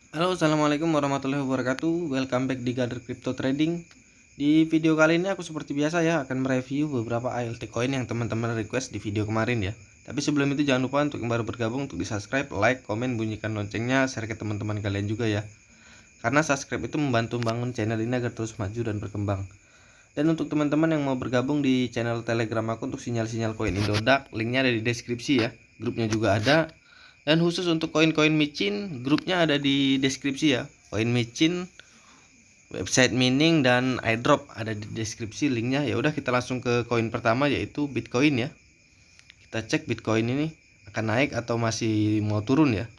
Halo, assalamualaikum warahmatullahi wabarakatuh. Welcome back di Gather Crypto Trading. Di video kali ini aku seperti biasa ya akan mereview beberapa ALT coin yang teman-teman request di video kemarin ya. Tapi sebelum itu jangan lupa untuk yang baru bergabung untuk di subscribe, like, komen, bunyikan loncengnya, share ke teman-teman kalian juga ya. Karena subscribe itu membantu membangun channel ini agar terus maju dan berkembang. Dan untuk teman-teman yang mau bergabung di channel Telegram aku untuk sinyal-sinyal koin Indodax, linknya ada di deskripsi ya. Grupnya juga ada. Dan khusus untuk koin-koin micin, grupnya ada di deskripsi ya. Koin micin, website mining dan airdrop ada di deskripsi linknya. Ya udah kita langsung ke koin pertama yaitu Bitcoin ya. Kita cek Bitcoin ini akan naik atau masih mau turun ya.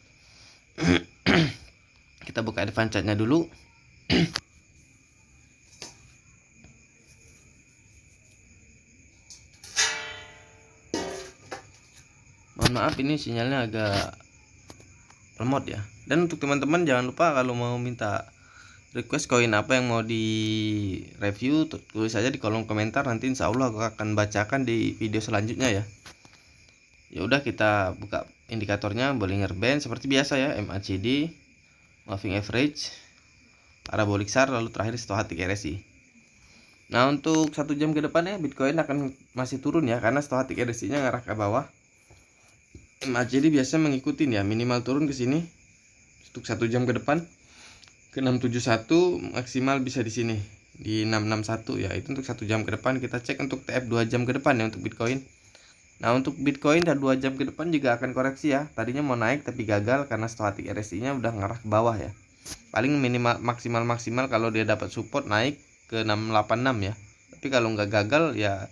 Kita buka advance chartnya dulu. Mohon maaf ini sinyalnya agak lemot ya. Dan untuk teman-teman jangan lupa kalau mau minta request koin apa yang mau di review, tulis saja di kolom komentar, nanti insya Allah aku akan bacakan di video selanjutnya ya. Ya udah kita buka indikatornya, Bollinger Band seperti biasa ya, MACD, Moving Average, Parabolic SAR, lalu terakhir Stochastic RSI. Nah untuk 1 jam ke depan ya Bitcoin akan masih turun ya, karena Stochastic RSI nya ngarah ke bawah. MACD biasa mengikuti ya, minimal turun ke sini untuk 1 jam ke depan ke 671, maksimal bisa di sini di 661 ya. Itu untuk 1 jam ke depan. Kita cek untuk TF 2 jam ke depan ya untuk Bitcoin. Nah untuk Bitcoin dan 2 jam ke depan juga akan koreksi ya. Tadinya mau naik tapi gagal karena Stochastic RSI nya udah ngarah ke bawah ya. Paling minimal maksimal kalau dia dapat support naik ke 686 ya. Tapi kalau nggak gagal ya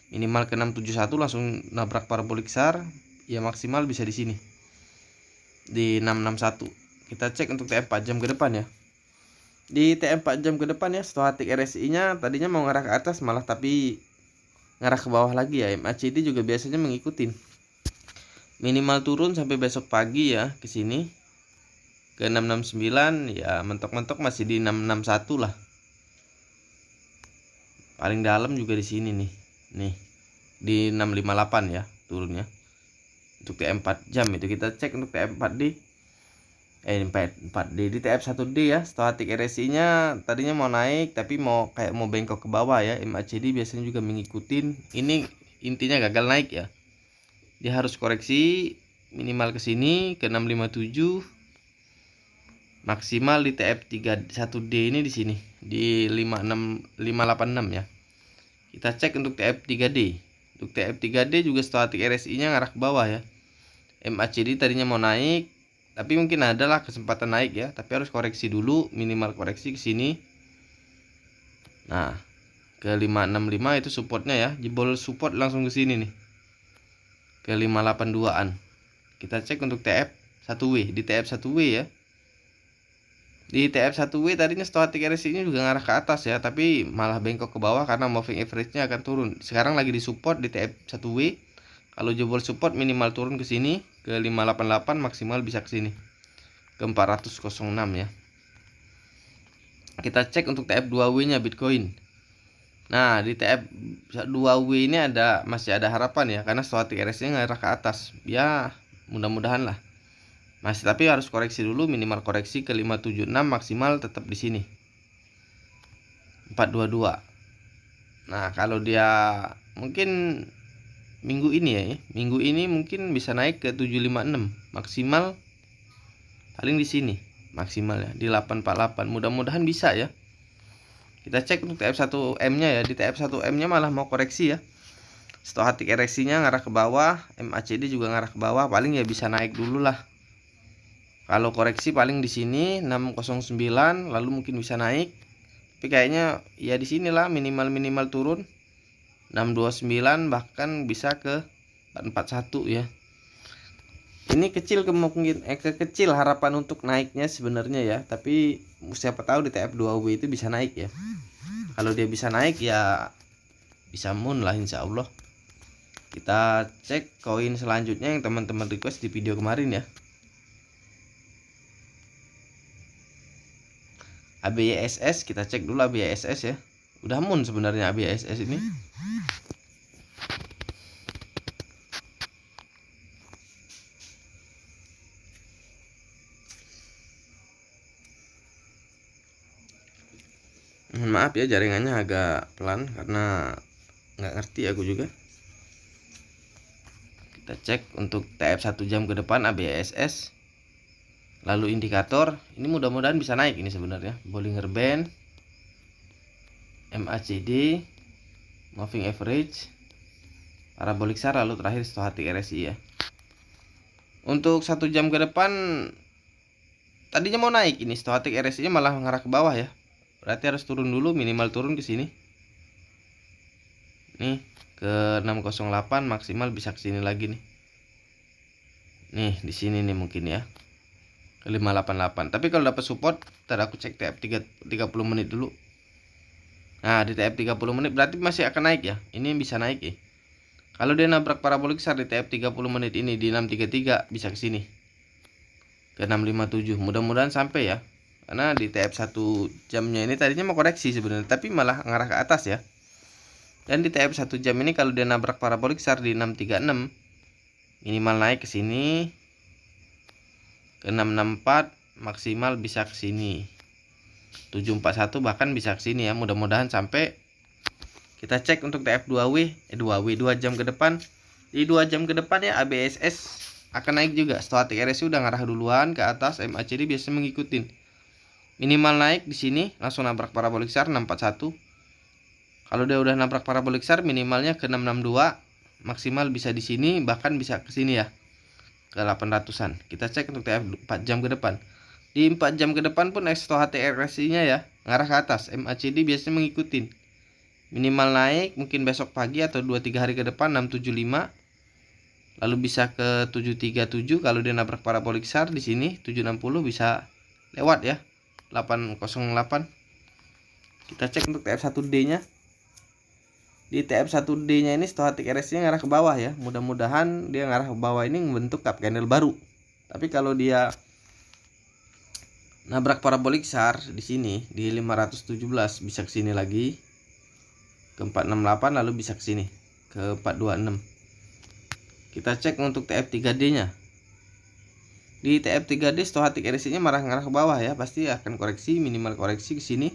minimal ke 671 langsung nabrak parabolic SAR ya, maksimal bisa di sini di 661. Kita cek untuk TF 4 jam ke depan ya. Di TF 4 jam ke depan ya, Stochastic RSI nya tadinya mau ngarah ke atas malah tapi ngarah ke bawah lagi ya. MACD juga biasanya mengikutin. Minimal turun sampai besok pagi ya ke sini ke 669 ya, mentok-mentok masih di 661 lah. Paling dalam juga di sini nih. Nih di 658 ya turunnya. Untuk TF 4 jam itu kita cek untuk TF 4D. 4D di TF 1D ya. Stochastic RSI nya tadinya mau naik tapi mau bengkok ke bawah ya. MACD biasanya juga mengikutin. Ini intinya gagal naik ya. Dia harus koreksi minimal ke sini ke 657, maksimal di TF 31D ini di sini di 586 ya. Kita cek untuk TF 3D. Untuk TF 3D juga Stochastic RSI nya ngarah ke bawah ya. MACD tadinya mau naik tapi mungkin adalah kesempatan naik ya, tapi harus koreksi dulu, minimal koreksi ke sini. Nah, ke 565 itu supportnya ya, jebol support langsung ke sini nih. Ke 582-an. Kita cek untuk TF 1W, di TF 1W ya. Di TF 1W tadinya Stochastic RSI-nya juga ngarah ke atas ya, tapi malah bengkok ke bawah karena moving average-nya akan turun. Sekarang lagi di support di TF 1W. Kalau jebol support minimal turun ke sini ke 588, maksimal bisa ke sini ke 406 ya. Kita cek untuk TF2W-nya Bitcoin. Nah, di TF2W ini masih ada harapan ya, karena Stochastic RSI-nya ngarah ke atas. Ya, mudah-mudahan lah. Masih, tapi harus koreksi dulu, minimal koreksi ke 576, maksimal tetap di sini 422. Nah, kalau dia mungkin minggu ini ya, minggu ini mungkin bisa naik ke 756, maksimal paling di sini maksimal ya di 848. Mudah-mudahan bisa ya. Kita cek untuk TF1M-nya ya. Di TF1M-nya malah mau koreksi ya. Stochastic RSI-nya ngarah ke bawah, MACD juga ngarah ke bawah, paling ya bisa naik dulu lah. Kalau koreksi paling di sini 609, lalu mungkin bisa naik. Tapi kayaknya ya di sinilah minimal turun 629, bahkan bisa ke 441 ya. Ini kecil kemungkinan kecil harapan untuk naiknya sebenarnya ya, tapi siapa tahu di TF2W itu bisa naik ya. Kalau dia bisa naik ya bisa moon lah insya Allah. Kita cek koin selanjutnya yang teman-teman request di video kemarin ya. ABYSS, kita cek dulu ABYSS ya. Udah moon sebenarnya ABYSS ini. Mohon maaf ya, jaringannya agak pelan karena nggak ngerti aku juga. Kita cek untuk TF 1 jam ke depan ABSS, lalu indikator ini mudah-mudahan bisa naik ini sebenarnya. Bollinger Band, MACD, moving average, parabolic SAR, lalu terakhir stochastic RSI ya. Untuk 1 jam ke depan tadinya mau naik, ini stochastic RSI nya malah mengarah ke bawah ya. Berarti harus turun dulu, minimal turun ke sini. Nih ke 608, maksimal bisa ke sini lagi nih. Nih di sini nih mungkin ya. Ke 588. Tapi kalau dapat support, ntar aku cek TF 30 menit dulu. Nah, di TF 30 menit berarti masih akan naik ya. Ini bisa naik ya. Kalau dia nabrak parabolic SAR di TF 30 menit ini di 633 bisa ke sini. Ke 657. Mudah-mudahan sampai ya. Karena di TF 1 jamnya ini tadinya mau koreksi sebenarnya, tapi malah ngarah ke atas ya. Dan di TF 1 jam ini kalau dia nabrak parabolic SAR di 636, minimal naik ke sini ke 664, maksimal bisa ke sini 741, bahkan bisa ke sini ya. Mudah-mudahan sampai. Kita cek untuk TF2W 2 jam ke depan. Di 2 jam ke depan ya ABSS akan naik juga. Stochastic RSI udah ngarah duluan ke atas, MACD biasanya mengikutin. Minimal naik di sini langsung nabrak parabolic SAR 641. Kalau dia udah nabrak parabolic SAR minimalnya ke 662, maksimal bisa di sini, bahkan bisa ke sini ya. Ke 800-an. Kita cek untuk TF 4 jam ke depan. Di 4 jam ke depan pun stochastic RSI-nya ya ngarah ke atas, MACD biasanya mengikutin. Minimal naik mungkin besok pagi atau 2-3 hari ke depan 675. Lalu bisa ke 737 kalau dia nabrak parabolic SAR di sini 760 bisa lewat ya. 808. Kita cek untuk TF1D-nya. Di TF1D-nya ini stochastic RSI-nya ngarah ke bawah ya. Mudah-mudahan dia ngarah ke bawah ini membentuk cup candle baru. Tapi kalau dia nabrak parabolic SAR di sini di 517 bisa ke sini lagi ke 468, lalu bisa ke sini ke 426. Kita cek untuk TF3D-nya. Di TF3D stochastic RSI-nya ngarah ke bawah ya, pasti akan koreksi, minimal koreksi ke sini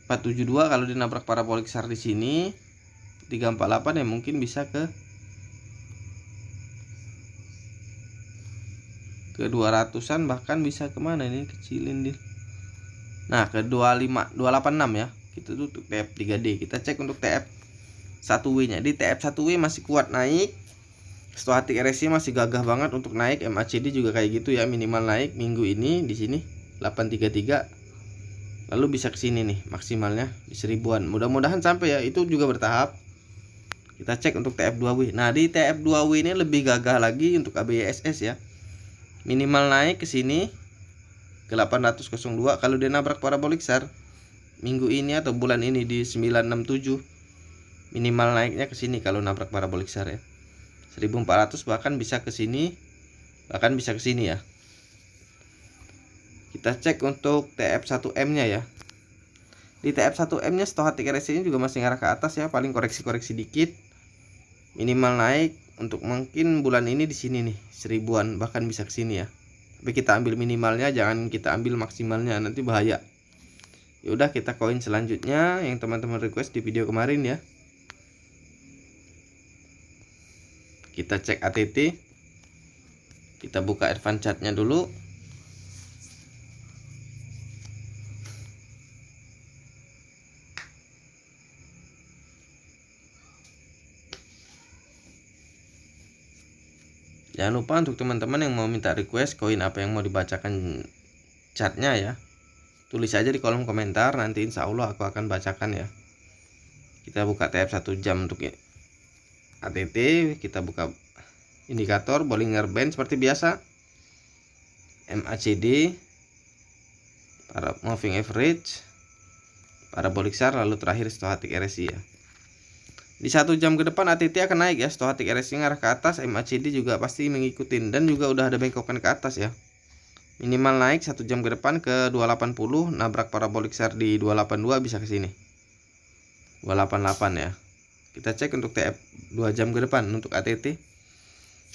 472. Kalau dia nabrak parabolic SAR di sini 348 ya mungkin bisa ke 200-an, bahkan bisa kemana ini, kecilin dia. Nah ke 286 ya. Kita tutup TF3D. Kita cek untuk TF1W nya. Di TF1W masih kuat naik, stochastic RSI masih gagah banget untuk naik, MACD juga kayak gitu ya, minimal naik minggu ini di sini 833. Lalu bisa ke sini nih maksimalnya di 1000-an. Mudah-mudahan sampai ya, itu juga bertahap. Kita cek untuk TF2W. Nah, di TF2W ini lebih gagah lagi untuk ABSS ya. Minimal naik ke sini ke 802 kalau dia nabrak parabolic SAR minggu ini atau bulan ini di 967. Minimal naiknya ke sini kalau nabrak parabolic SAR ya. 1400, bahkan bisa ke sini, bahkan bisa ke sini ya. Kita cek untuk TF1M-nya ya. Di TF1M-nya stochastic RSI-nya juga masih ngarah ke atas ya, paling koreksi-koreksi dikit. Minimal naik untuk mungkin bulan ini di sini nih, 1000-an, bahkan bisa ke sini ya. Tapi kita ambil minimalnya, jangan kita ambil maksimalnya, nanti bahaya. Ya udah, kita koin selanjutnya yang teman-teman request di video kemarin ya. Kita cek ATT. Kita buka advance chart-nya dulu. Jangan lupa untuk teman-teman yang mau minta request koin apa yang mau dibacakan chartnya ya, tulis aja di kolom komentar, nanti insya Allah aku akan bacakan ya. Kita buka TF 1 jam untuk ATT. Kita buka indikator Bollinger Band seperti biasa, MACD, para moving average, parabolic SAR, lalu terakhir stochastic RSI ya. Di 1 jam ke depan ATT akan naik ya, stochastic RSI ngarah ke atas, MACD juga pasti mengikutin, dan juga udah ada bengkokan ke atas ya. Minimal naik 1 jam ke depan ke 280, nabrak parabolic SAR di 282 bisa ke sini 288 ya. Kita cek untuk TF 2 jam ke depan untuk ATT.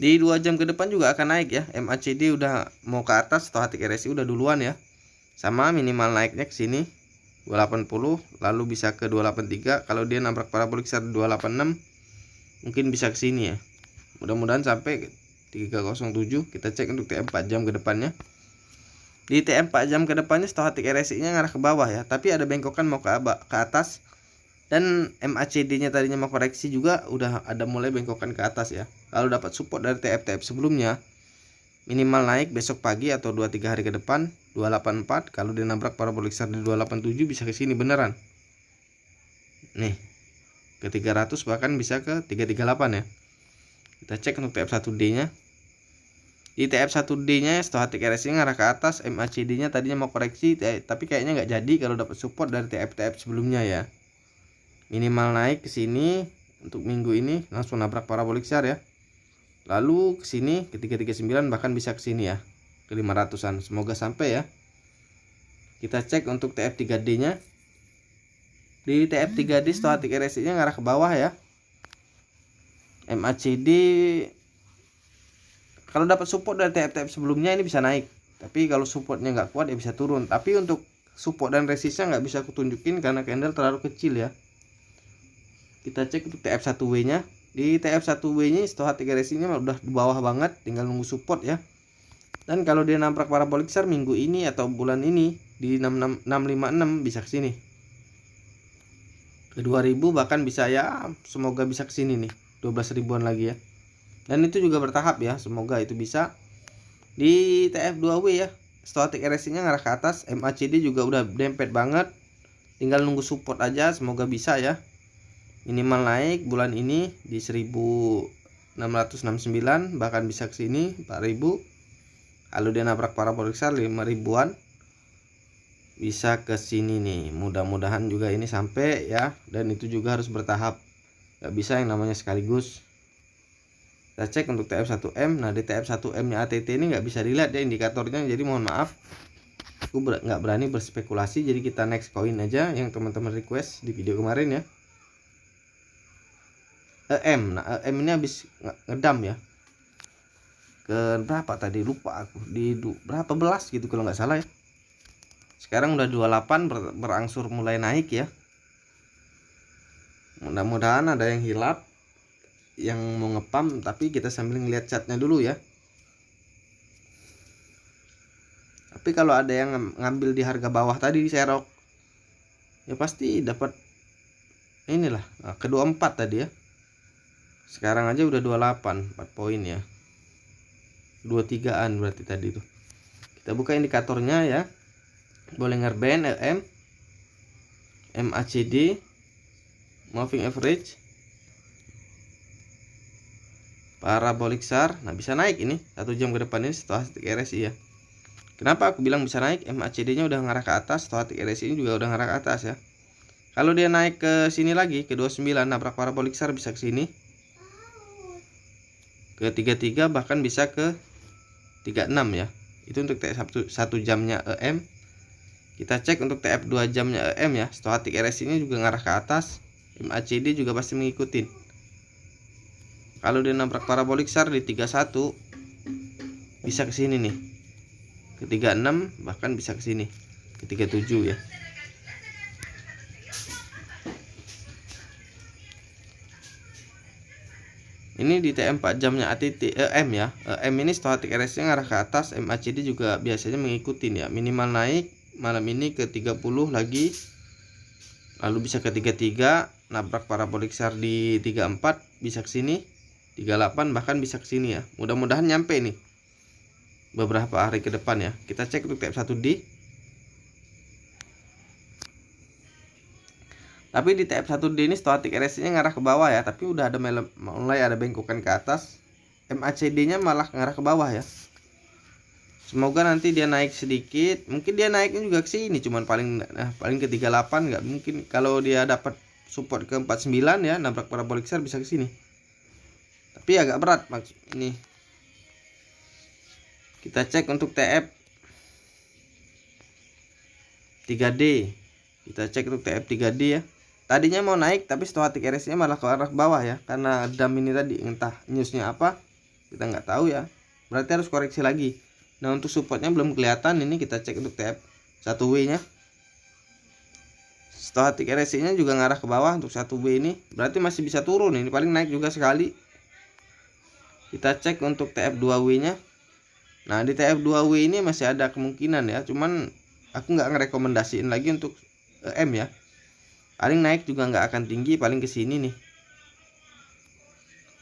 Di 2 jam ke depan juga akan naik ya, MACD udah mau ke atas, stochastic RSI udah duluan ya. Sama minimal naiknya ke sini 280, lalu bisa ke 283. Kalau dia nabrak parabolik besar 286 mungkin bisa ke sini ya. Mudah-mudahan sampai 307. Kita cek untuk TM 4 jam ke depannya. Di TM 4 jam ke depannya stochastic RSI-nya ngarah ke bawah ya, tapi ada bengkokan mau ke atas. Dan MACD-nya tadinya mau koreksi juga udah ada mulai bengkokan ke atas ya. Kalau dapat support dari TF sebelumnya, minimal naik besok pagi atau 2-3 hari ke depan 284. Kalau dia nabrak parabolik besar di 287 bisa ke sini beneran. Nih, ke 300 bahkan bisa ke 338 ya. Kita cek untuk TF1D-nya. Di TF1D-nya stochastic RSI ngarah ke atas, MACD-nya tadinya mau koreksi tapi kayaknya nggak jadi kalau dapat support dari TF sebelumnya ya. Minimal naik ke sini untuk minggu ini langsung nabrak parabolik besar ya. Lalu ke sini ke 339 bahkan bisa ke sini ya, ke 500-an. Semoga sampai ya. Kita cek untuk TF3D-nya. Di TF3D stochastic RSI-nya ngarah ke bawah ya. MACD kalau dapat support dari TF sebelumnya ini bisa naik. Tapi kalau supportnya nggak kuat ya bisa turun. Tapi untuk support dan resistnya nggak bisa aku tunjukin karena candle terlalu kecil ya. Kita cek untuk TF1W-nya. Di TF1W-nya stochastic RSI-nya udah di bawah banget, tinggal nunggu support ya. Dan kalau dia nabrak parabolik besar minggu ini atau bulan ini di 656 bisa ke sini. Ke 2000 bahkan bisa ya, semoga bisa ke sini nih, 12 ribuan lagi ya. Dan itu juga bertahap ya, semoga itu bisa. Di TF2W ya, stochastic RSI-nya ngarah ke atas, MACD juga udah dempet banget. Tinggal nunggu support aja, semoga bisa ya. Minimal naik bulan ini di 1669 bahkan bisa ke sini 4000. Kalau dia nabrak parabolik besar 5000-an bisa ke sini nih. Mudah-mudahan juga ini sampai ya, dan itu juga harus bertahap. Gak bisa yang namanya sekaligus. Kita cek untuk TF1M. Nah, di TF1M-nya ATT ini nggak bisa dilihat ya indikatornya, jadi mohon maaf. Aku nggak berani berspekulasi, jadi kita next koin aja yang teman-teman request di video kemarin ya. EM. Nah, EM ini habis ngedam ya. Ke berapa tadi lupa aku. Di berapa belas gitu kalau nggak salah ya. Sekarang udah 28 berangsur mulai naik ya. Mudah-mudahan ada yang hilap yang mau ngepam, tapi kita sambil ngeliat chartnya dulu ya. Tapi kalau ada yang ngambil di harga bawah tadi di serok, ya pasti dapat inilah. Nah, ke 24 tadi ya. Sekarang aja udah 28, 4 poin ya. 23-an berarti tadi tuh. Kita buka indikatornya ya. Bollinger Band, EM, MACD, Moving Average, parabolik besar. Nah, bisa naik ini 1 jam ke depan ini stochastic RSI ya. Kenapa aku bilang bisa naik? MACD-nya udah ngarah ke atas, stochastic RSI ini juga udah ngarah ke atas ya. Kalau dia naik ke sini lagi ke 29 nabrak parabolik besar bisa ke sini. Ke 33 bahkan bisa ke 36 ya. Itu untuk TF 1 jamnya EM. Kita cek untuk TF 2 jamnya EM ya. Stochastic RSI-nya juga ngarah ke atas. MACD juga pasti mengikutin. Kalau dia nabrak parabolik besar di 31 bisa ke sini nih. Ke 36 bahkan bisa ke sini. Ke 37 ya. Ini di TM 4 jamnya ATT EM ya. EM ini stochastic RSI ngarah ke atas, MACD juga biasanya mengikuti ya. Minimal naik malam ini ke 30 lagi. Lalu bisa ke 33, nabrak parabolik besar di 34 bisa ke sini. 38 bahkan bisa ke sini ya. Mudah-mudahan nyampe nih beberapa hari ke depan ya. Kita cek untuk TF1D. Tapi di TF1D ini stochastic RSI-nya ngarah ke bawah ya, tapi udah ada mulai ada bengkokan ke atas. MACD-nya malah ngarah ke bawah ya. Semoga nanti dia naik sedikit. Mungkin dia naiknya juga ke sini, cuman paling ke 38 nggak mungkin. Kalau dia dapat support ke 49 ya, nabrak parabolik besar bisa ke sini. Tapi agak berat maksud ini. Kita cek untuk TF 3D. Kita cek untuk TF 3D ya. Tadinya mau naik tapi stochastic RSI-nya malah ke arah bawah ya, karena dam ini tadi entah newsnya apa kita nggak tahu ya, berarti harus koreksi lagi. Nah, untuk supportnya belum kelihatan. Ini kita cek untuk TF 1W nya. stochastic RSI nya juga ngarah ke bawah untuk 1W ini, berarti masih bisa turun, ini paling naik juga sekali. Kita cek untuk TF2W nya. Nah di TF2W ini masih ada kemungkinan ya, cuman aku nggak ngerekomendasiin lagi untuk M ya. Paling naik juga nggak akan tinggi, paling ke sini nih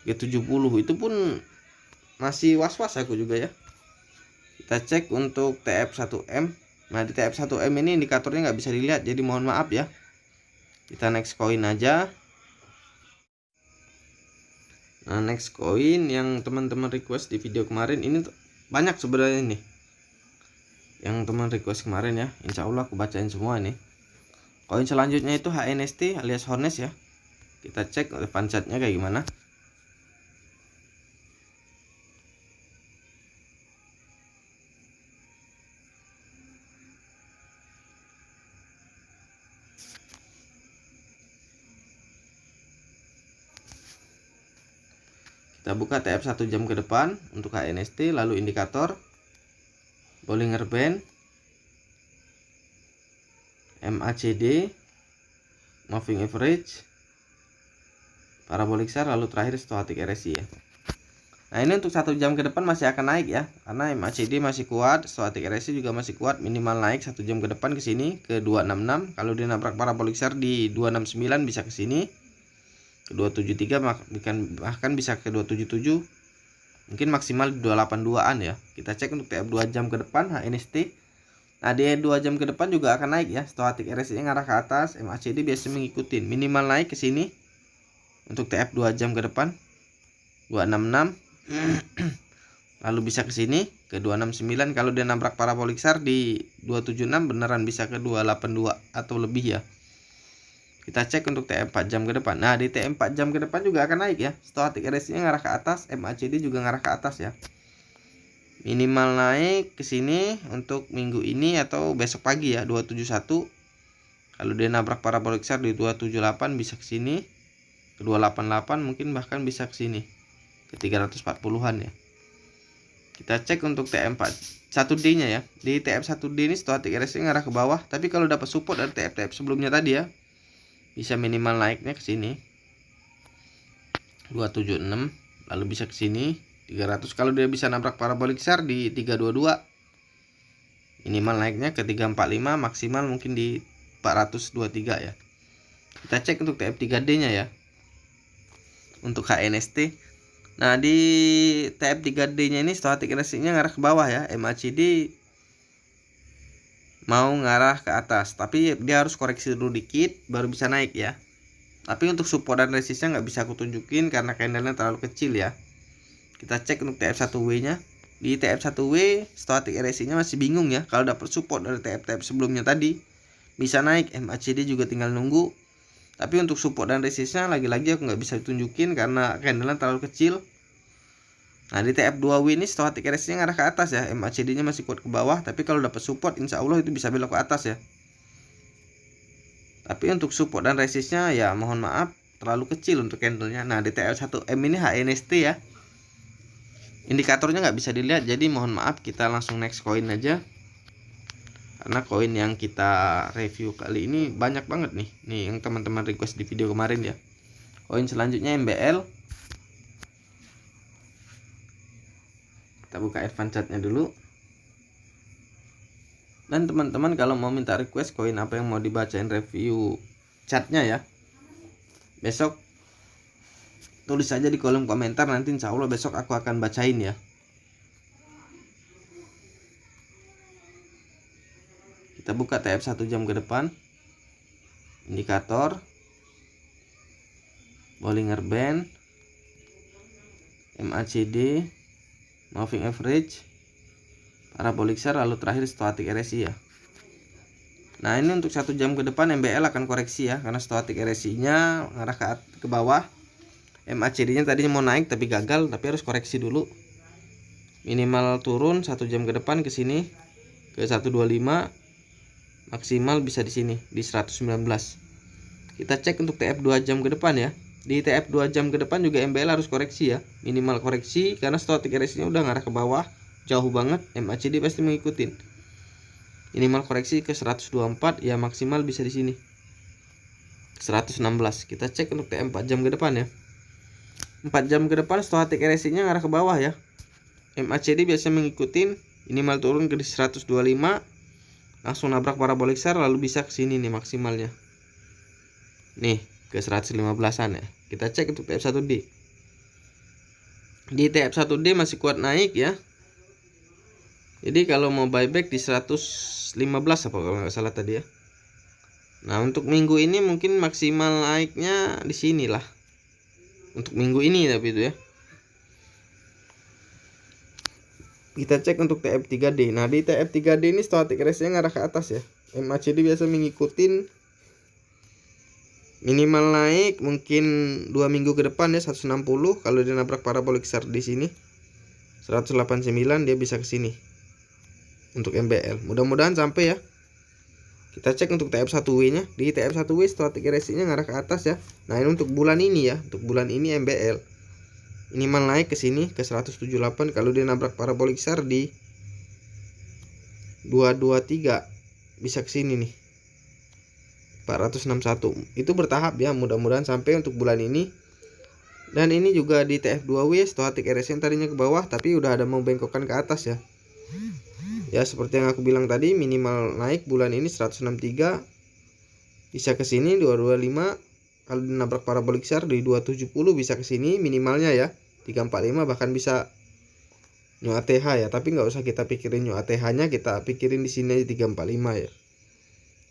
G70, itu pun masih was-was aku juga ya. Kita cek untuk TF1M. Nah di TF1M ini indikatornya nggak bisa dilihat, jadi mohon maaf ya. Kita next coin aja. Nah next coin yang teman-teman request di video kemarin ini banyak sebenarnya nih yang teman request kemarin ya. Insya Allah aku bacain semua nih. Koin selanjutnya itu HNST alias Hornes ya. Kita cek depan chartnya kayak gimana. Kita buka TF 1 jam ke depan untuk HNST, lalu indikator, Bollinger Band, MACD, Moving Average, Parabolic SAR, lalu terakhir stochastic RSI ya. Nah ini untuk 1 jam ke depan masih akan naik ya, karena MACD masih kuat, stochastic RSI juga masih kuat, minimal naik 1 jam ke depan ke sini ke 266. Kalau dia nabrak Parabolic SAR di 269 bisa ke sini ke 273, bahkan bisa ke 277, mungkin maksimal 282an ya. Kita cek untuk TF 2 jam ke depan HNST. Nah di 2 jam ke depan juga akan naik ya, stochastic RSI ngarah ke atas, MACD biasa mengikuti, minimal naik ke sini untuk TF 2 jam ke depan 266. Lalu bisa ke sini ke 269. Kalau dia nabrak Parabolic SAR di 276 beneran bisa ke 282 atau lebih ya. Kita cek untuk TM 4 jam ke depan. Nah di TM 4 jam ke depan juga akan naik ya, stochastic RSI nya ngarah ke atas, MACD juga ngarah ke atas ya. Minimal naik ke sini untuk minggu ini atau besok pagi ya, 271. Kalau dia nabrak Parabolic SAR di 278 bisa ke sini ke 288, mungkin bahkan bisa ke sini ke 340-an ya. Kita cek untuk TM 1D nya ya. Di TM 1D ini stochastic RSI ngarah ke bawah, tapi kalau dapat support dari TF sebelumnya tadi ya, bisa minimal naiknya ke sini 276, lalu bisa ke sini 300. Kalau dia bisa nabrak Parabolic SAR di 322, minimal naiknya ke 345, maksimal mungkin di 423 ya. Kita cek untuk TF3D nya ya, untuk HNST. Nah di TF3D nya ini stochastic RSI nya ngarah ke bawah ya, MACD mau ngarah ke atas, tapi dia harus koreksi dulu dikit baru bisa naik ya. Tapi untuk support dan resistnya nggak bisa aku tunjukin karena candlenya terlalu kecil ya. Kita cek untuk TF1W nya. Di TF1W stochastic RSI nya masih bingung ya. Kalau dapat support dari TF sebelumnya tadi bisa naik, MACD juga tinggal nunggu. Tapi untuk support dan resistnya lagi-lagi aku nggak bisa tunjukin karena candlenya terlalu kecil. Nah di TF2W ini stochastic RSI nya ngarah ke atas ya, MACD nya masih kuat ke bawah, tapi kalau dapat support insya Allah itu bisa belok ke atas ya. Tapi untuk support dan resistnya ya mohon maaf terlalu kecil untuk candlenya. Nah di TL1M ini HNST ya, indikatornya nggak bisa dilihat, jadi mohon maaf kita langsung next coin aja, karena koin yang kita review kali ini banyak banget nih yang teman-teman request di video kemarin ya. Koin selanjutnya MBL. Kita buka advance chartnya dulu. Dan teman-teman kalau mau minta request koin apa yang mau dibacain review chartnya ya, besok tulis aja di kolom komentar, nanti insya Allah besok aku akan bacain ya. Kita buka TF 1 jam ke depan, indikator, Bollinger Band, MACD, Moving Average, Parabolic SAR, lalu terakhir stochastic RSI ya. Nah ini untuk 1 jam ke depan MBL akan koreksi ya, karena stochastic RSI nya ngarah ke bawah. MACD nya tadinya mau naik tapi gagal, tapi harus koreksi dulu. Minimal turun 1 jam ke depan ke sini ke 125, maksimal bisa di sini di 119. Kita cek untuk TF 2 jam ke depan ya. Di TF 2 jam ke depan juga MBL harus koreksi ya, minimal koreksi karena stochastic RSI nya udah ngarah ke bawah jauh banget, MACD pasti mengikutin. Minimal koreksi ke 124 ya, maksimal bisa di sini 116. Kita cek untuk TM 4 jam ke depan ya. 4 jam ke depan stochastic RSI-nya ngarah ke bawah ya. MACD biasa mengikutin, minimal turun ke 125, langsung nabrak parabolik SAR lalu bisa ke sini nih maksimalnya. Nih, ke 115-an ya. Kita cek untuk TF1D. Di TF1D masih kuat naik ya. Jadi kalau mau buyback di 115 apa kalau nggak salah tadi ya. Nah, untuk minggu ini mungkin maksimal naiknya di sini lah. Untuk minggu ini tapi itu ya. Kita cek untuk TF3D. Nah, di TF3D ini stochastic RSI-nya ngarah ke atas ya. MACD biasa mengikutin, minimal naik mungkin 2 minggu ke depan ya 160. Kalau dia nabrak parabolik SAR di sini 189 dia bisa ke sini. Untuk MBL mudah-mudahan sampai ya. Kita cek untuk TF1W-nya. Di TF1W stochastic RSI-nya ngarah ke atas ya. Nah, ini untuk bulan ini ya. Untuk bulan ini MBL minimal naik ke sini ke 178 kalau dia nabrak parabolik SAR di 223 bisa ke sini nih 461. Itu bertahap ya, mudah-mudahan sampai untuk bulan ini. Dan ini juga di TF2W stochastic RSI yang tadinya ke bawah tapi udah ada mau bengkokkan ke atas ya. Ya seperti yang aku bilang tadi, minimal naik bulan ini 163 bisa ke sini 225. Kalau nabrak parabolik SAR di 270 bisa ke sini minimalnya ya 345, bahkan bisa new ATH ya, tapi nggak usah kita pikirin new ATH-nya, kita pikirin di sini 345 ya.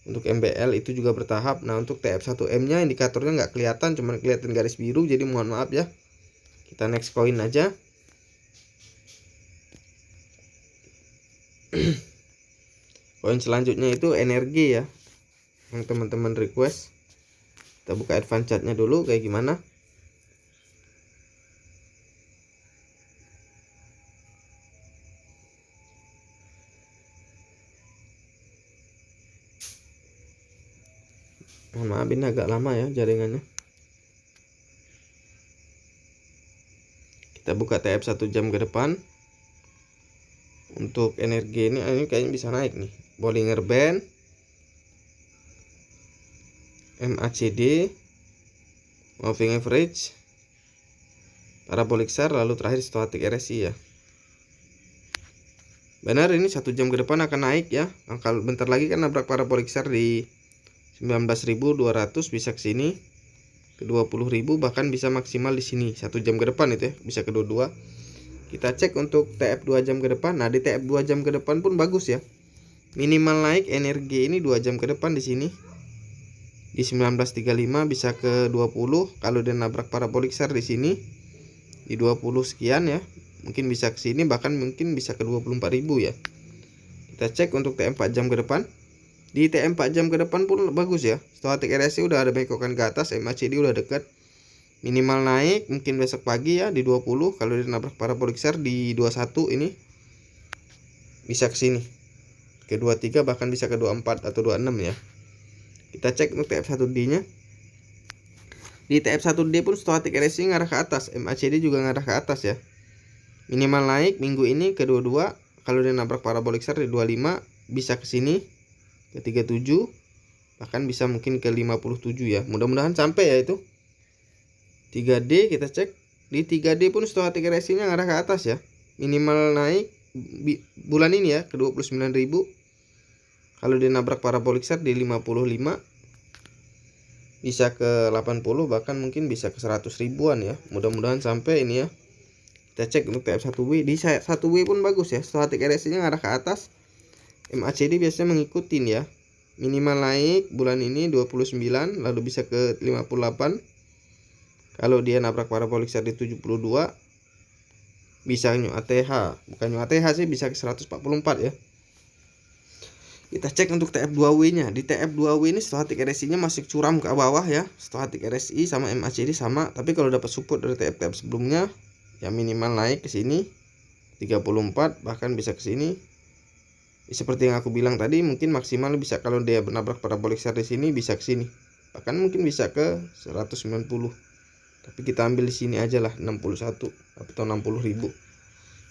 Untuk MBL itu juga bertahap. Nah, untuk TF1M-nya indikatornya nggak kelihatan, cuman kelihatan garis biru, jadi mohon maaf ya. Kita next coin aja. Koin selanjutnya itu energi ya, yang teman-teman request. Kita buka advance chartnya dulu kayak gimana. Maaf ini agak lama ya jaringannya. Kita buka TF 1 jam ke depan. Untuk energi ini kayaknya bisa naik nih. Bollinger Band, MACD, moving average, parabolik SAR, lalu terakhir stochastic RSI ya. Benar, ini 1 jam ke depan akan naik ya. Kalau bentar lagi kan nabrak parabolik SAR di 19.200 bisa ke sini ke 20.000, bahkan bisa maksimal di sini 1 jam ke depan itu ya, bisa ke 22. Kita cek untuk TF 2 jam ke depan. Nah, di TF 2 jam ke depan pun bagus ya. Minimal naik energi ini 2 jam ke depan di sini. Di 19.35 bisa ke 20. Kalau dia nabrak parabolik SAR di sini di 20 sekian ya. Mungkin bisa ke sini, bahkan mungkin bisa ke 24.000 ya. Kita cek untuk TM 4 jam ke depan. Di TM 4 jam ke depan pun bagus ya. Stochastic RSI udah ada bengkokan ke atas, MACD udah dekat. Minimal naik mungkin besok pagi ya di 20. Kalau dia nabrak parabolik SAR di 21 ini bisa ke sini ke 23, bahkan bisa ke 24 atau 26 ya. Kita cek untuk TF1D nya. Di TF1D pun stochastic RSI ngarah ke atas, MACD juga ngarah ke atas ya. Minimal naik minggu ini ke 22. Kalau dia nabrak parabolik SAR di 25 bisa ke sini ke 37, bahkan bisa mungkin ke 57 ya. Mudah-mudahan sampai ya itu. 3D kita cek. Di 3D pun stochastic RSI nya ngarah ke atas ya. Minimal naik bulan ini ya ke 29.000. Kalau dia nabrak parabolik SAR di 55 bisa ke 80, bahkan mungkin bisa ke 100 ribuan ya. Mudah-mudahan sampai ini ya. Kita cek untuk TF1W. Di 1W pun bagus ya. Stochastic RSI nya ngarah ke atas. MACD biasanya ngikutin ya. Minimal naik bulan ini 29, lalu bisa ke 58. Kalau dia nabrak parabolik SAR di 72 bisa new ATH. Bukan new ATH sih, bisa ke 144 ya. Kita cek untuk TF2W nya. Di TF2W ini stochastic RSI nya masih curam ke bawah ya. Stochastic RSI sama MACD sama, tapi kalau dapat support dari TF sebelumnya ya minimal naik ke sini 34, bahkan bisa ke sini. Seperti yang aku bilang tadi, mungkin maksimal bisa kalau dia nabrak parabolik SAR di sini bisa ke sini. Bahkan mungkin bisa ke 190. Tapi kita ambil di sini aja lah 61 atau 60.000.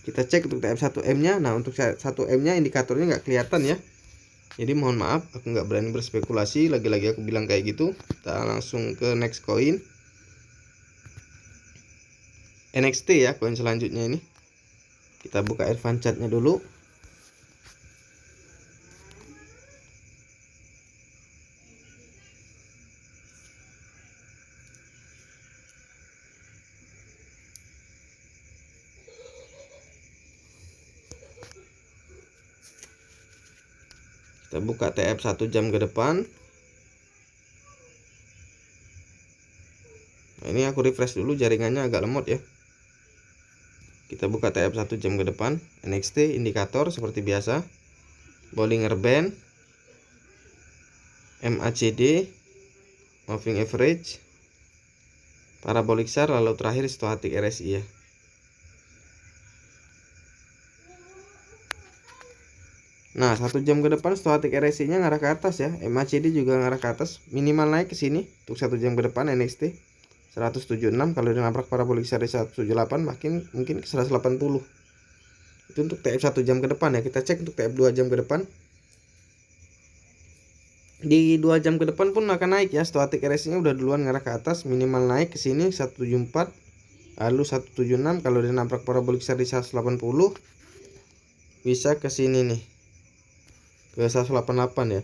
Kita cek untuk TF1M nya. Nah, untuk 1M nya indikatornya nggak kelihatan ya. Jadi mohon maaf aku nggak berani berspekulasi, lagi-lagi aku bilang kayak gitu. Kita langsung ke next koin, NXT ya, koin selanjutnya ini. Kita buka advance chartnya dulu. Kita buka TF 1 jam ke depan. Nah, ini aku refresh dulu, jaringannya agak lemot ya. Kita buka TF 1 jam ke depan, NXT indikator seperti biasa, Bollinger Band, MACD, moving average, parabolic SAR, lalu terakhir stochastic RSI ya. Nah, 1 jam ke depan stochastic RSI nya ngarah ke atas ya, MACD juga ngarah ke atas, minimal naik ke sini untuk 1 jam ke depan NXT 176, kalau dia nabrak parabolic SAR di 178 mungkin ke 180. Itu untuk TF 1 jam ke depan ya. Kita cek untuk TF 2 jam ke depan. Di 2 jam ke depan pun akan naik ya, stochastic RSI nya udah duluan ngarah ke atas, minimal naik ke sini 174, lalu 176, kalau dia nabrak parabolic SAR di 180 bisa ke sini nih, ke 188 ya.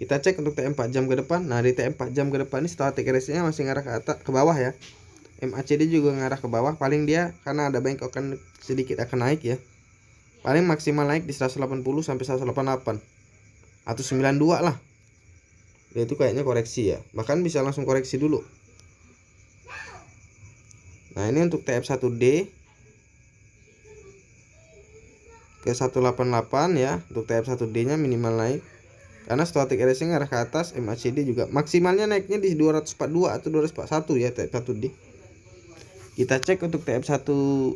Kita cek untuk TM 4 jam ke depan. Nah, di TM 4 jam ke depan ini stochastic RSI nya masih ngarah ke atas, ke bawah ya. MACD juga ngarah ke bawah, paling dia karena ada bengkokan sedikit akan naik ya. Paling maksimal naik di 180 sampai 188 atau 92 lah. Ya, itu kayaknya koreksi ya. Bahkan bisa langsung koreksi dulu. Nah, ini untuk TF1D ke 188 ya. Untuk TF1D nya minimal naik karena stochastic RSI ngarah ke atas, MACD juga maksimalnya naiknya di 242 atau 241 ya TF1D. Kita cek untuk TF1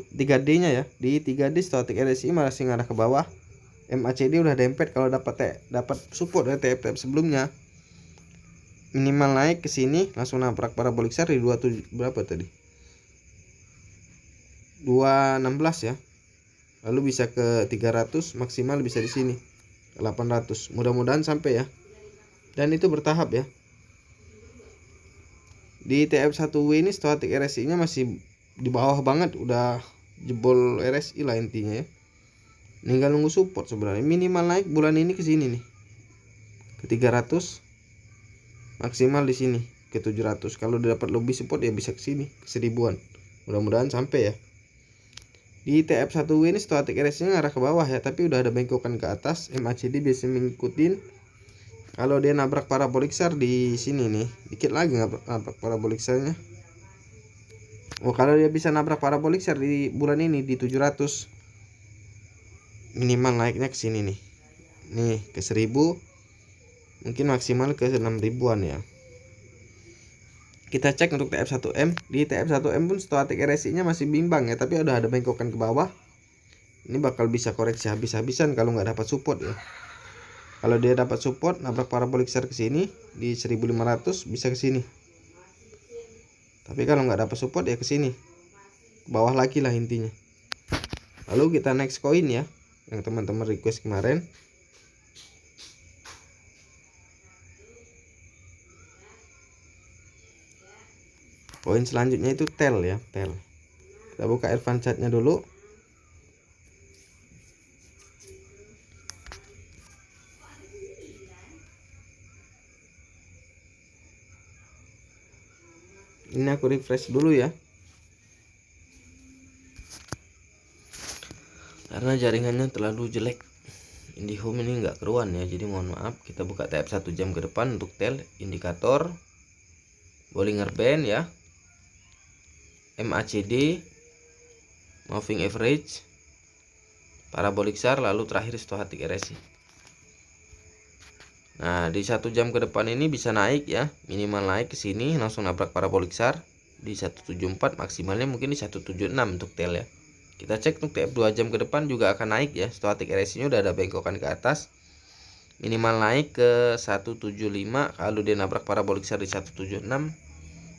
3D nya ya. Di 3D stochastic RSI masih ngarah ke bawah. MACD udah dempet, kalau dapat support ya TF sebelumnya. Minimal naik ke sini langsung nabrak parabolic SAR di 27 berapa tadi? 216 ya. Lalu bisa ke 300, maksimal bisa di sini 800. Mudah-mudahan sampai ya. Dan itu bertahap ya. Di TF1W ini stochastic RSI nya masih di bawah banget, udah jebol RSI lah intinya ya. Tinggal nunggu support sebenarnya. Minimal naik bulan ini ke sini nih, ke 300, maksimal di sini ke 700. Kalau dapat lebih support ya bisa ke sini ke 1000-an. Mudah-mudahan sampai ya. Di TF1W ini stochastic RSI nya ngarah ke bawah ya, tapi udah ada bengkokan ke atas. MACD biasa mengikutin. Kalau dia nabrak parabolic SAR di sini nih, dikit lagi nabrak parabolic SAR nya. Oh, kalau dia bisa nabrak parabolic SAR di bulan ini di 700, minimal naiknya ke sini nih. Nih ke 1000, mungkin maksimal ke 6000-an ya. Kita cek untuk TF1M. Di TF1M pun stochastic RSI nya masih bimbang ya, tapi udah ada bengkokan ke bawah. Ini bakal bisa koreksi habis-habisan kalau nggak dapat support ya. Kalau dia dapat support nabrak parabolic SAR ke sini di 1500 bisa ke sini. Tapi kalau nggak dapat support ya ke sini. Ke bawah lagi lah intinya. Lalu kita next koin ya, yang teman-teman request kemarin. Koin selanjutnya itu TEL ya, TEL. Kita buka advance chartnya dulu. Ini aku refresh dulu ya, karena jaringannya terlalu jelek. IndiHome ini nggak keruan ya, jadi mohon maaf. Kita buka TF 1 jam ke depan untuk TEL, indikator, Bollinger Band ya, MACD, moving average, parabolic SAR, lalu terakhir stochastic RSI. Nah, di 1 jam ke depan ini bisa naik ya, minimal naik ke sini langsung nabrak parabolic SAR di 174, maksimalnya mungkin di 176 untuk TEL ya. Kita cek untuk TF 2 jam ke depan juga akan naik ya, stochastic RSI nya udah ada bengkokan ke atas. Minimal naik ke 175, kalau dia nabrak parabolic SAR di 176,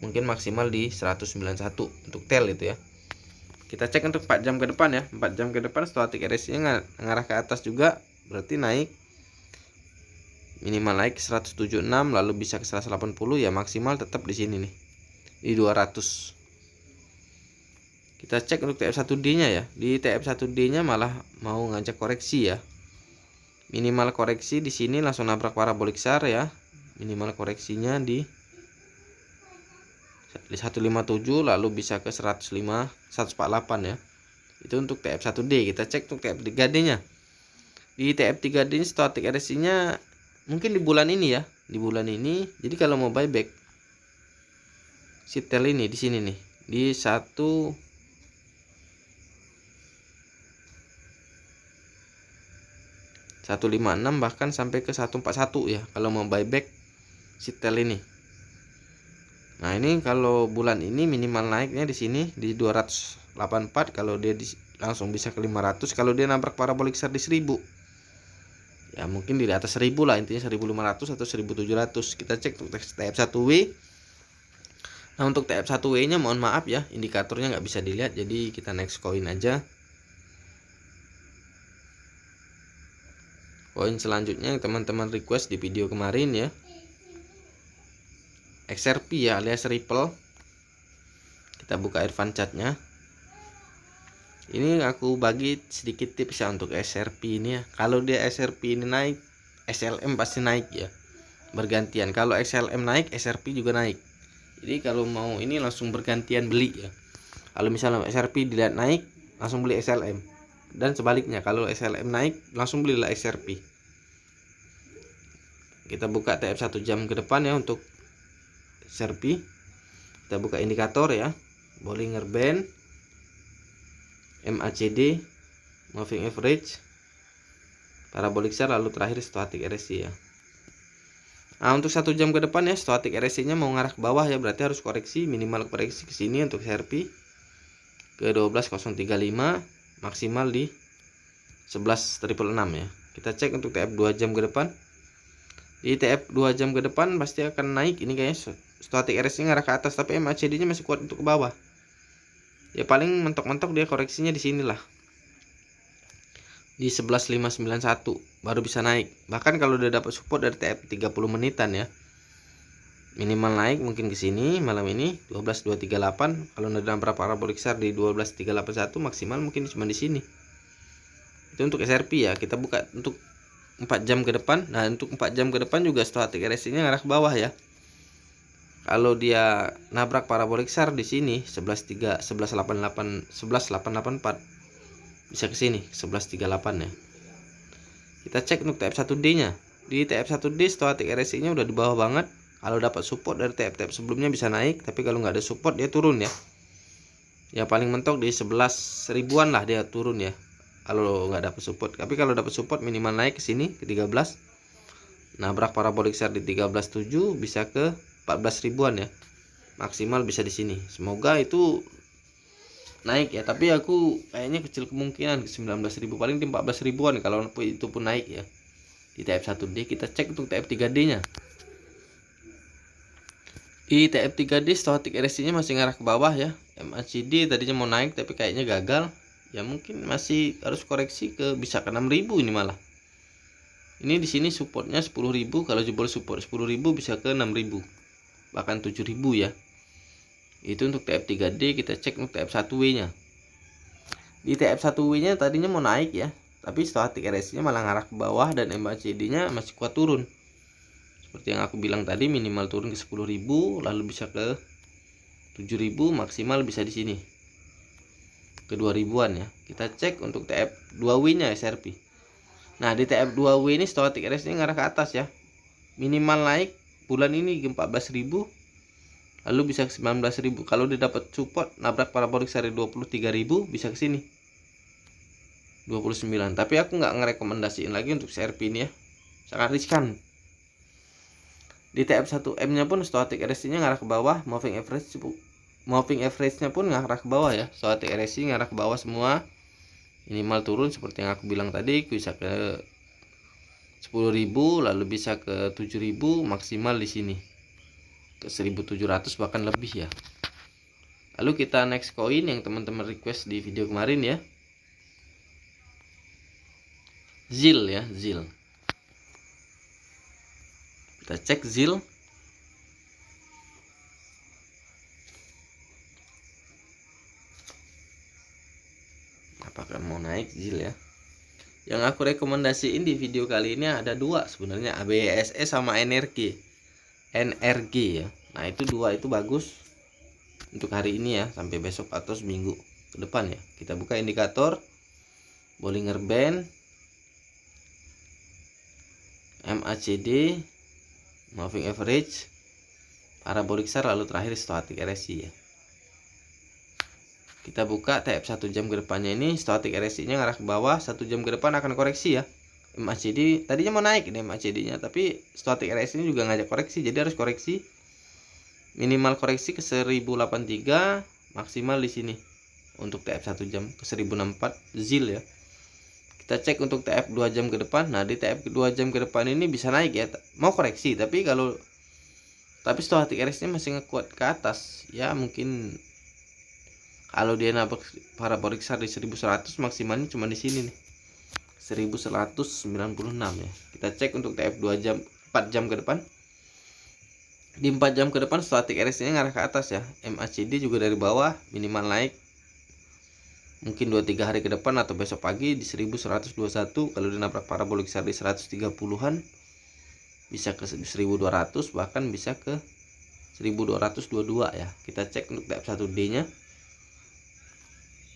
mungkin maksimal di 191 untuk TEL itu ya. Kita cek untuk 4 jam ke depan ya. 4 jam ke depan stochastic RSI nya ngarah ke atas juga, berarti naik. minimal naik 176 lalu bisa ke 180 ya, maksimal tetap di sini nih di 200. Kita cek untuk TF1D nya ya. Di TF1D nya malah mau ngajak koreksi ya. Minimal koreksi di sini langsung nabrak parabolik SAR ya. Minimal koreksinya di 157 lalu bisa ke 105 148 ya. Itu untuk TF1D. Kita cek untuk TF3D nya. Di TF3D nya static RSI nya mungkin di bulan ini ya. Di bulan ini. Jadi kalau mau buyback sitel ini di sini nih. Di 156 bahkan sampai ke 141 ya kalau mau buyback sitel ini. Nah, ini kalau bulan ini minimal naiknya di sini di 284, kalau dia langsung bisa ke 500 kalau dia nabrak parabolik SAR di 1000. Ya mungkin di atas 1000 lah, intinya 1500 atau 1700. Kita cek untuk TF1W. Nah, untuk TF1W nya mohon maaf ya, indikatornya nggak bisa dilihat, jadi kita next koin aja. Koin selanjutnya yang teman-teman request di video kemarin ya, XRP ya, alias Ripple. Kita buka Irfan chartnya. Ini aku bagi sedikit tips ya untuk XRP ini ya. Kalau dia XRP ini naik, XLM pasti naik ya, bergantian. Kalau XLM naik, XRP juga naik. Jadi kalau mau ini langsung bergantian beli ya. Kalau misalnya XRP dilihat naik, langsung beli XLM. Dan sebaliknya, kalau XLM naik, langsung belilah XRP. Kita buka TF 1 jam ke depan ya untuk XRP. Kita buka indikator ya, Bollinger Band, MACD, Moving Average, Parabolic SAR, lalu terakhir Stochastic RSI ya. Nah, untuk 1 jam ke depan ya, Stochastic RSI nya mau ngarah ke bawah ya, berarti harus koreksi, minimal koreksi ke sini untuk XRP ke 12035, maksimal di 11666 ya. Kita cek untuk TF 2 jam ke depan. Di TF 2 jam ke depan pasti akan naik ini kayaknya. Stochastic RSI ngarah ke atas, tapi MACD nya masih kuat untuk ke bawah. Ya paling mentok-mentok dia koreksinya di sinilah. Di 11591 baru bisa naik. Bahkan kalau udah dapat support dari TF 30 menitan ya, minimal naik mungkin ke sini malam ini 12238. Kalau udah nabrak parabolik SAR di 12381, maksimal mungkin cuma di sini. Itu untuk XRP ya. Kita buka untuk 4 jam ke depan. Nah, untuk 4 jam ke depan juga Stochastic RSI nya ngarah ke bawah ya. Kalau dia nabrak parabolik SAR di sini 1188 11884, bisa ke sini 1138 ya. Kita cek untuk TF1D nya. Di TF1D Stochastic RSI nya udah di bawah banget. Kalau dapat support dari TF sebelumnya bisa naik, tapi kalau nggak ada support dia turun ya. Ya paling mentok di 11 ribuan lah dia turun ya. Kalau nggak dapat support. Tapi kalau dapat support minimal naik ke sini ke 13. Nabrak parabolik SAR di 13.7 bisa ke 14 ribuan ya. Maksimal bisa di sini. Semoga itu naik ya, tapi aku kayaknya kecil kemungkinan ke 19.000, paling di 14 ribuan kalau itu pun naik ya. Di TF1D kita cek untuk TF3D nya. Di TF3D Stochastic RSI nya masih ngarah ke bawah ya. MACD tadinya mau naik tapi kayaknya gagal. Ya mungkin masih harus koreksi ke bisa ke 6.000 ini malah. Ini di sini supportnya 10.000, kalau jebol support 10.000 bisa ke 6.000. Bahkan 7.000 ya. Itu untuk TF3D. Kita cek untuk TF1W nya. Di TF1W nya tadinya mau naik ya, tapi Stochastic RSI nya malah ngarah ke bawah dan MACD nya masih kuat turun. Seperti yang aku bilang tadi, minimal turun ke 10.000 lalu bisa ke 7.000, maksimal bisa di sini ke 2.000-an ya. Kita cek untuk TF2W nya XRP. Nah, di TF2W ini Stochastic RSI nya ngarah ke atas ya. Minimal naik bulan ini ke 14.000 lalu bisa ke 19.000. Kalau dia dapat support nabrak parabolik SAR 23.000 bisa ke sini 29. Tapi aku nggak ngerekomendasiin lagi untuk XRP ini ya, sangat riskan. Di TF1M nya pun Stochastic RSI nya ngarah ke bawah, moving average nya pun ngarah ke bawah ya. Stochastic RSI ngarah ke bawah semua, minimal turun seperti yang aku bilang tadi bisa ke 10.000 lalu bisa ke 7.000, maksimal di sini ke 1.700 bahkan lebih ya. Lalu kita next koin yang teman-teman request di video kemarin ya, ZIL ya, ZIL. Kita cek ZIL. Apakah mau naik ZIL ya? Yang aku rekomendasiin di video kali ini ada dua sebenarnya, ABSE sama NRG ya. Nah itu dua itu bagus untuk hari ini ya, sampai besok atau seminggu ke depan ya. Kita buka indikator Bollinger Band, MACD, moving average, parabolic SAR, lalu terakhir stochastic RSI ya. Kita buka TF 1 jam ke depannya, ini stochastic RSI-nya ngarah ke bawah, 1 jam ke depan akan koreksi ya. MACD tadinya mau naik ini MACD-nya, tapi stochastic RSI-nya juga ngajak koreksi, jadi harus koreksi. Minimal koreksi ke 1083, maksimal di sini untuk TF 1 jam ke 1064 ZIL ya. Kita cek untuk TF 2 jam ke depan. Nah, di TF 2 jam ke depan ini bisa naik ya. Mau koreksi, tapi stochastic RSI-nya masih ngekuat ke atas. Ya, mungkin kalau dia nabrak parabolic SAR di 1100, maksimalnya cuma di sini nih. 1196 ya. Kita cek untuk TF 2 jam 4 jam ke depan. Di 4 jam ke depan stochastic RSI-nya ngarah ke atas ya. MACD juga dari bawah, minimal naik mungkin 2-3 hari ke depan atau besok pagi di 1121. Kalau dia nabrak parabolic SAR di 130-an bisa ke 1200, bahkan bisa ke 1222 ya. Kita cek untuk TF 1D nya.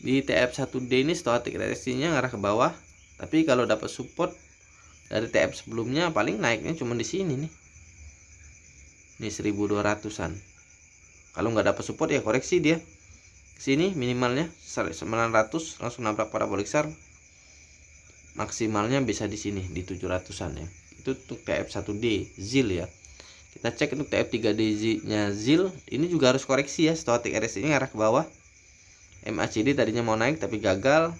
Di TF 1D ini stochastic RSI-nya ngarah ke bawah, tapi kalau dapat support dari TF sebelumnya paling naiknya cuma di sini nih. Ini 1200-an. Kalau nggak dapat support ya koreksi dia ke sini, minimalnya 900 langsung nabrak parabolic SAR. Maksimalnya bisa di sini di 700-an ya. Itu untuk TF 1D ZIL ya. Kita cek untuk TF 3D nya ZIL, ini juga harus koreksi ya, stochastic RSI-nya ngarah ke bawah. MACD tadinya mau naik tapi gagal,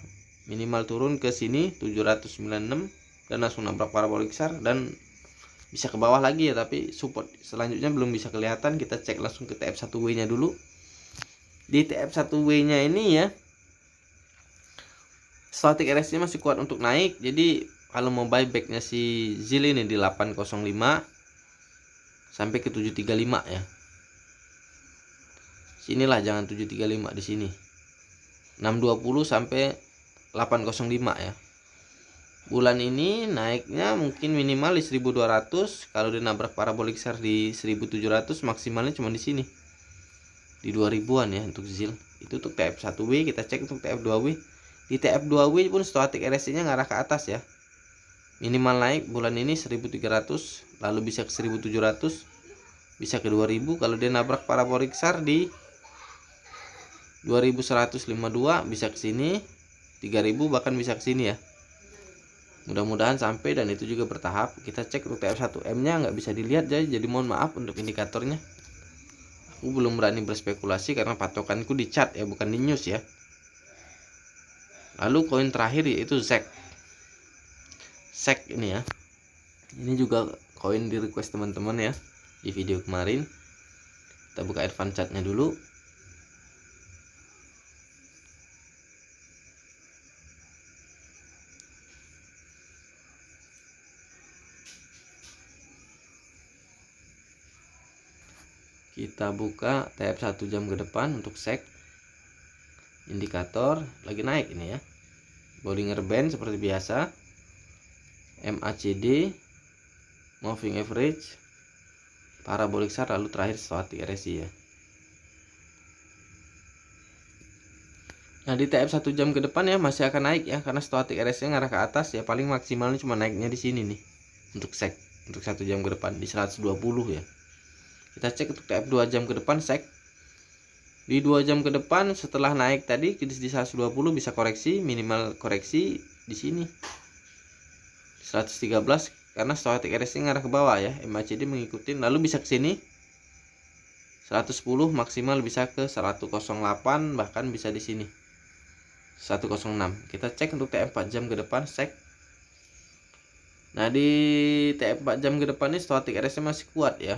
minimal turun ke sini 796 dan langsung nabrak parabolic SAR dan bisa ke bawah lagi ya, tapi support selanjutnya belum bisa kelihatan. Kita cek langsung ke TF 1W nya dulu. Di TF 1W nya ini ya, stochastic RSI-nya masih kuat untuk naik. Jadi kalau mau buybacknya si ZIL ini di 805 sampai ke 735 ya. Sinilah, jangan 735 di sini. 620 sampai 805 ya. Bulan ini naiknya mungkin minimal di 1200. Kalau dia nabrak parabolic SAR di 1700, maksimalnya cuma di sini di 2000-an ya untuk ZIL. Itu untuk TF 1W. Kita cek untuk TF 2W. Di TF 2W pun stochastic RSI-nya ngarah ke atas ya. Minimal naik bulan ini 1300, lalu bisa ke 1700, bisa ke 2000. Kalau dia nabrak parabolic SAR di 2152 bisa ke sini, 3000 bahkan bisa ke sini ya. Mudah-mudahan sampai, dan itu juga bertahap. Kita cek untuk TF1M nya nggak bisa dilihat jadi mohon maaf untuk indikatornya. Aku belum berani berspekulasi karena patokanku di chart ya, bukan di news ya. Lalu koin terakhir yaitu SEK. SEK ini ya. Ini juga koin di request teman-teman ya di video kemarin. Kita buka advance chartnya dulu. Kita buka TF 1 jam ke depan untuk SEK. Indikator lagi naik ini ya. Bollinger Band seperti biasa. MACD, moving average, parabolic SAR, lalu terakhir stochastic RSI ya. Nah di TF 1 jam ke depan ya masih akan naik ya, karena stochastic RSI ngarah ke atas ya. Paling maksimalnya cuma naiknya di sini nih untuk SEK untuk 1 jam ke depan di 120 ya. Kita cek untuk TF 2 jam ke depan SEK. Di 2 jam ke depan setelah naik tadi di 120 bisa koreksi, minimal koreksi di sini 113 karena stochastic RSI ngarah ke bawah ya. MACD mengikuti, lalu bisa ke sini 110, maksimal bisa ke 108, bahkan bisa di sini 106. Kita cek untuk TF 4 jam ke depan SEK. Nah di TF 4 jam ke depan ini stochastic RSI masih kuat ya.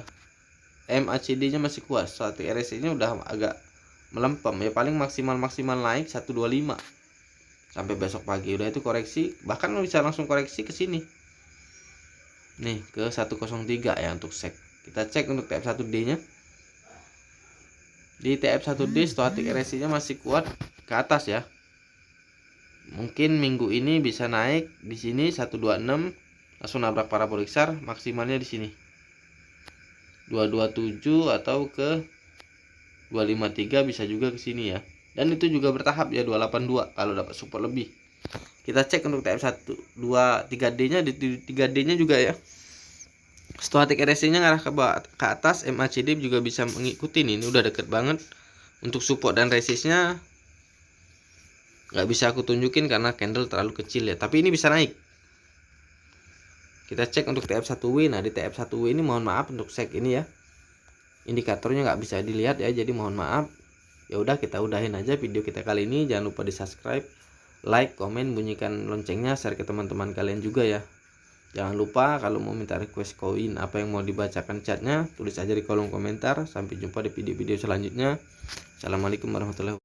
MACD nya masih kuat, stochastic RSI nya udah agak melempem ya, paling maksimal naik 125 sampai besok pagi. Udah itu koreksi, bahkan bisa langsung koreksi ke sini nih ke 103 ya untuk sek. Kita cek untuk TF1D nya. Di TF1D stochastic RSI nya masih kuat ke atas ya. Mungkin minggu ini bisa naik di sini 126, langsung nabrak parabolik SAR, maksimalnya di sini 227 atau ke 253, bisa juga ke sini ya. Dan itu juga bertahap ya, 282 kalau dapat support lebih. Kita cek untuk TF1 2 3D nya, di 3D nya juga ya. Stochastic RSI nya ngarah ke atas, MACD juga bisa mengikuti nih. Ini udah deket banget. Untuk support dan resistnya nggak bisa aku tunjukin karena candle terlalu kecil ya, tapi ini bisa naik. Kita cek untuk TF1W. Nah di TF1W ini mohon maaf untuk sek ini ya, indikatornya nggak bisa dilihat ya, jadi mohon maaf. Ya udah, kita udahin aja video kita kali ini. Jangan lupa di subscribe, like, komen, bunyikan loncengnya, share ke teman-teman kalian juga ya. Jangan lupa kalau mau minta request koin apa yang mau dibacakan chatnya, tulis aja di kolom komentar. Sampai jumpa di video-video selanjutnya. Assalamualaikum warahmatullahi wabarakatuh.